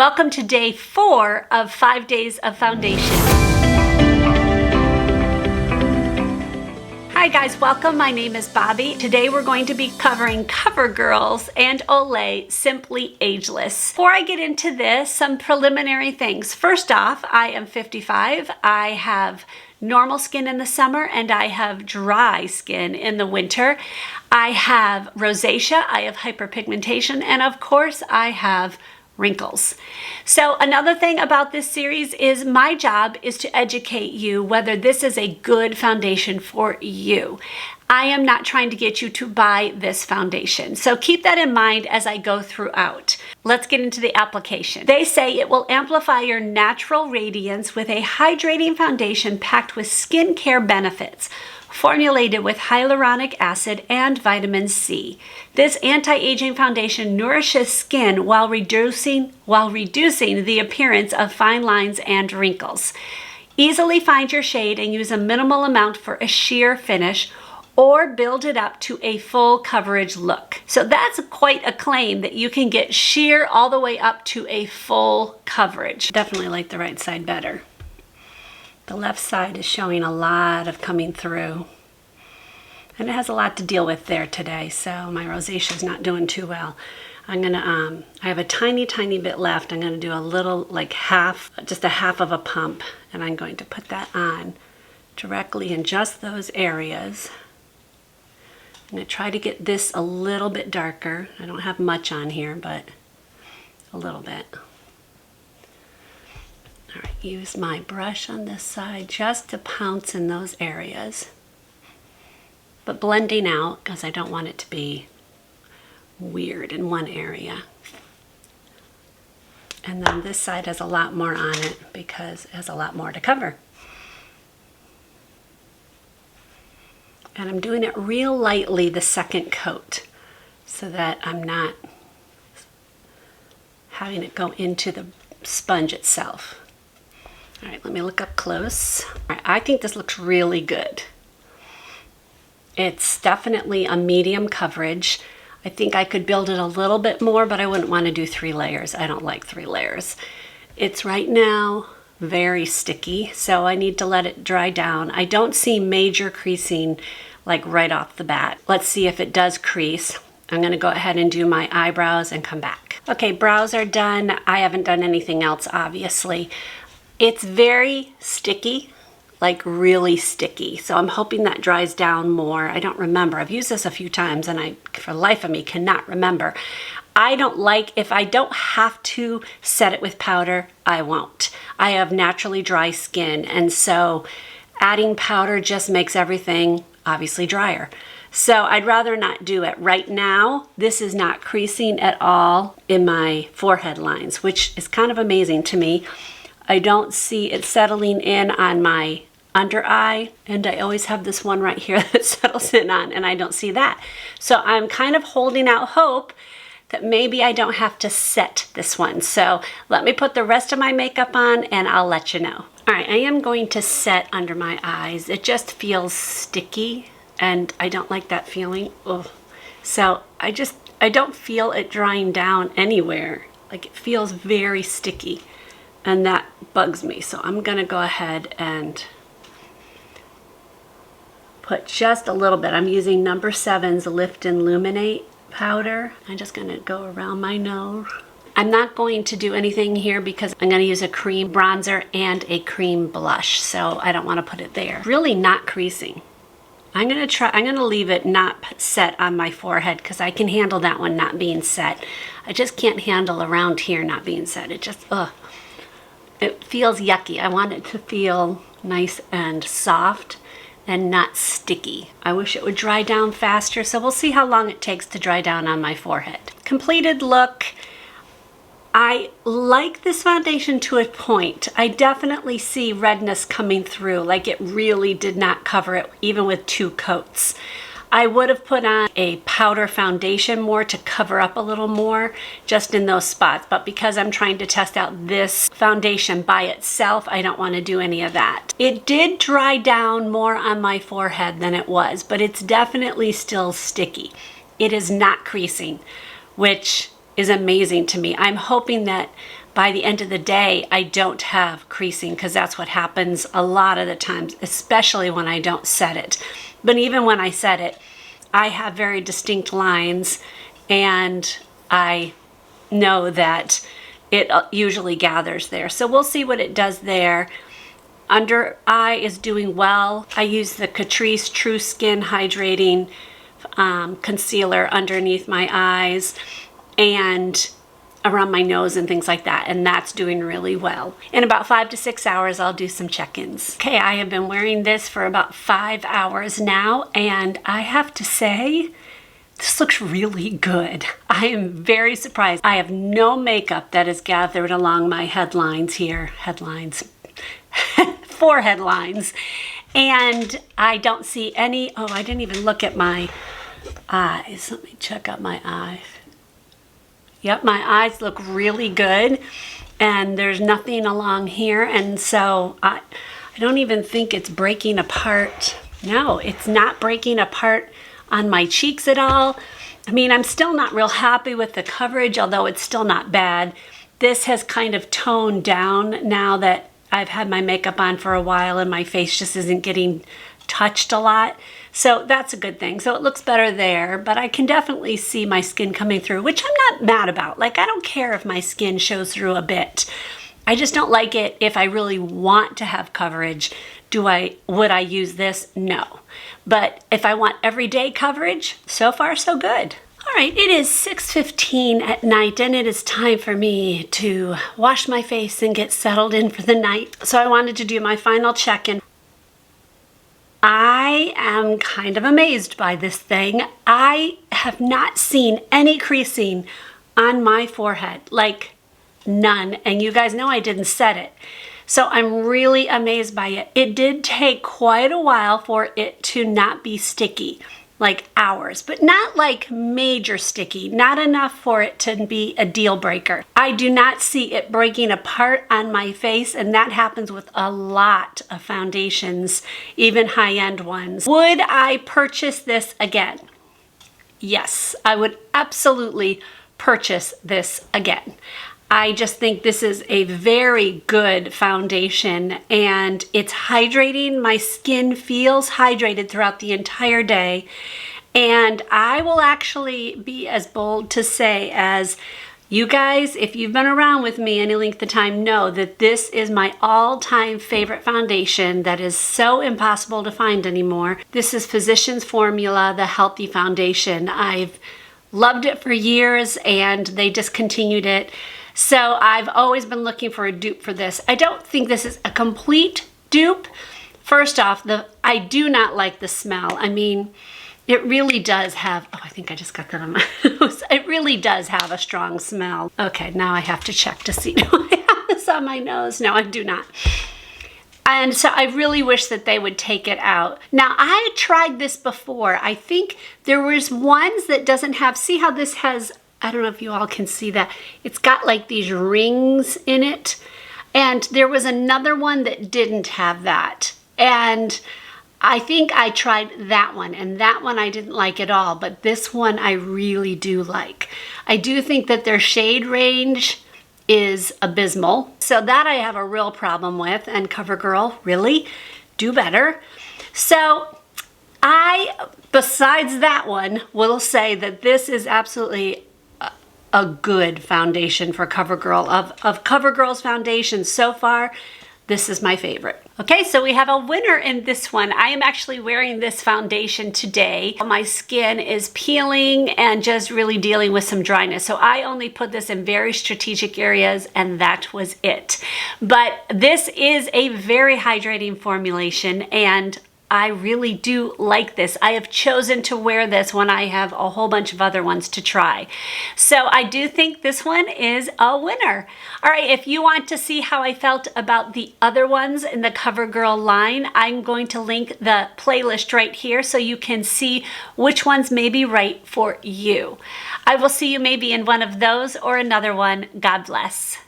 Welcome to day 4 of 5 days of foundation. Hi guys, welcome. My name is Bobby. Today we're going to be covering Covergirls and Olay Simply Ageless. Before I get into this, some preliminary things. First off, I am 55. I have normal skin in the summer and I have dry skin in the winter. I have rosacea, I have hyperpigmentation, and of course I have wrinkles. So another thing about this series is my job is to educate you whether this is a good foundation for you. I am not trying to get you to buy this foundation. So keep that in mind as I go throughout. Let's get into the application. They say it will amplify your natural radiance with a hydrating foundation packed with skincare benefits, formulated with hyaluronic acid and vitamin C. This anti-aging foundation nourishes skin while reducing the appearance of fine lines and wrinkles. Easily find your shade and use a minimal amount for a sheer finish, or build it up to a full coverage look. So that's quite a claim that you can get sheer all the way up to a full coverage. Definitely like the right side better. The left side is showing a lot of coming through. And it has a lot to deal with there today, so my rosacea is not doing too well. I'm gonna, I have a tiny bit left. I'm gonna do a little, like just a half of a pump, and I'm going to put that on directly in just those areas. I'm gonna try to get this a little bit darker. I don't have much on here, but a little bit. All right, use my brush on this side just to pounce in those areas. But blending out, because I don't want it to be weird in one area. And then this side has a lot more on it because it has a lot more to cover. And I'm doing it real lightly the second coat so that I'm not having it go into the sponge itself. All right, let me look up close. All right, I think this looks really good. It's definitely a medium coverage. I think I could build it a little bit more, but I wouldn't want to do 3 layers. I don't like 3 layers. It's right now very sticky, so I need to let it dry down. I don't see major creasing like right off the bat. Let's see if it does crease. I'm going to go ahead and do my eyebrows and come back. Okay, brows are done. I haven't done anything else, obviously. It's very sticky, like really sticky. So I'm hoping that dries down more. I don't remember. I've used this a few times and I, for the life of me, cannot remember. I don't like, if I don't have to set it with powder, I won't. I have naturally dry skin, and so adding powder just makes everything obviously drier. So I'd rather not do it. Right now, this is not creasing at all in my forehead lines, which is kind of amazing to me. I don't see it settling in on my under eye, and I always have this one right here that settles in on, and I don't see that. So I'm kind of holding out hope that maybe I don't have to set this one. So let me put the rest of my makeup on and I'll let you know. All right, I am going to set under my eyes. It just feels sticky and I don't like that feeling. Ugh. So I don't feel it drying down anywhere. Like, it feels very sticky and that bugs me. So I'm gonna go ahead and put just a little bit. I'm using number 7's Lift and Luminate powder. I'm just gonna go around my nose. I'm not going to do anything here because I'm gonna use a cream bronzer and a cream blush, so I don't wanna put it there. Really not creasing. I'm gonna leave it not set on my forehead because I can handle that one not being set. I just can't handle around here not being set. It just, ugh. It feels yucky. I want it to feel nice and soft and not sticky. I wish it would dry down faster, so we'll see how long it takes to dry down on my forehead. Completed look. I like this foundation to a point. I definitely see redness coming through, like it really did not cover it even with 2 coats. I would have put on a powder foundation more to cover up a little more just in those spots, but because I'm trying to test out this foundation by itself, I don't want to do any of that. It did dry down more on my forehead than it was, but it's definitely still sticky. It is not creasing, which is amazing to me. I'm hoping that by the end of the day, I don't have creasing, because that's what happens a lot of the times, especially when I don't set it. But even when I set it, I have very distinct lines, and I know that it usually gathers there. So we'll see what it does there. Under eye is doing well. I use the Catrice True Skin Hydrating concealer underneath my eyes and around my nose and things like that, and that's doing really well. In about 5 to 6 hours, I'll do some check-ins. Okay, I have been wearing this for about 5 hours now, and I have to say, this looks really good. I am very surprised. I have no makeup that is gathered along my headlines here. Forehead lines. And I don't see any, oh, I didn't even look at my eyes. Let me check out my eyes. Yep, my eyes look really good, and there's nothing along here, and so I don't even think it's breaking apart. No, it's not breaking apart on my cheeks at all. I mean, I'm still not real happy with the coverage, although it's still not bad. This has kind of toned down now that I've had my makeup on for a while and my face just isn't getting touched a lot. So that's a good thing. So it looks better there, but I can definitely see my skin coming through, which I'm not mad about. Like, I don't care if my skin shows through a bit. I just don't like it if I really want to have coverage. Would I use this? No. But if I want everyday coverage, so far so good. All right, it is 6:15 at night, and it is time for me to wash my face and get settled in for the night. So I wanted to do my final check-in. I am kind of amazed by this thing. I have not seen any creasing on my forehead, like none. And you guys know I didn't set it. So I'm really amazed by it. It did take quite a while for it to not be sticky, like hours, but not like major sticky, not enough for it to be a deal breaker. I do not see it breaking apart on my face, and that happens with a lot of foundations, even high-end ones. Would I purchase this again? Yes, I would absolutely purchase this again. I just think this is a very good foundation, and it's hydrating. My skin feels hydrated throughout the entire day, and I will actually be as bold to say as you guys, if you've been around with me any length of time, know that this is my all-time favorite foundation that is so impossible to find anymore. This is Physicians Formula, the Healthy Foundation. I've loved it for years, and they discontinued it. So I've always been looking for a dupe for this. I don't think this is a complete dupe. First off, I do not like the smell. I mean, it really does have, oh, I think I just got that on my nose. It really does have a strong smell. Okay, now I have to check to see, do I have this on my nose? No, I do not. And so I really wish that they would take it out. Now, I tried this before. I think there was ones that doesn't have, see how this has, I don't know if you all can see that. It's got like these rings in it. And there was another one that didn't have that. And I think I tried that one, and that one I didn't like at all. But this one I really do like. I do think that their shade range is abysmal. So that I have a real problem with. And CoverGirl, really? Do better. So besides that one, will say that this is absolutely a good foundation for CoverGirl. Of CoverGirl's foundations so far, this is my favorite. Okay, so we have a winner in this one. I am actually wearing this foundation today. My skin is peeling and just really dealing with some dryness. So I only put this in very strategic areas, and that was it. But this is a very hydrating formulation, and I really do like this. I have chosen to wear this when I have a whole bunch of other ones to try. So I do think this one is a winner. All right, if you want to see how I felt about the other ones in the CoverGirl line, I'm going to link the playlist right here so you can see which ones may be right for you. I will see you maybe in one of those or another one. God bless.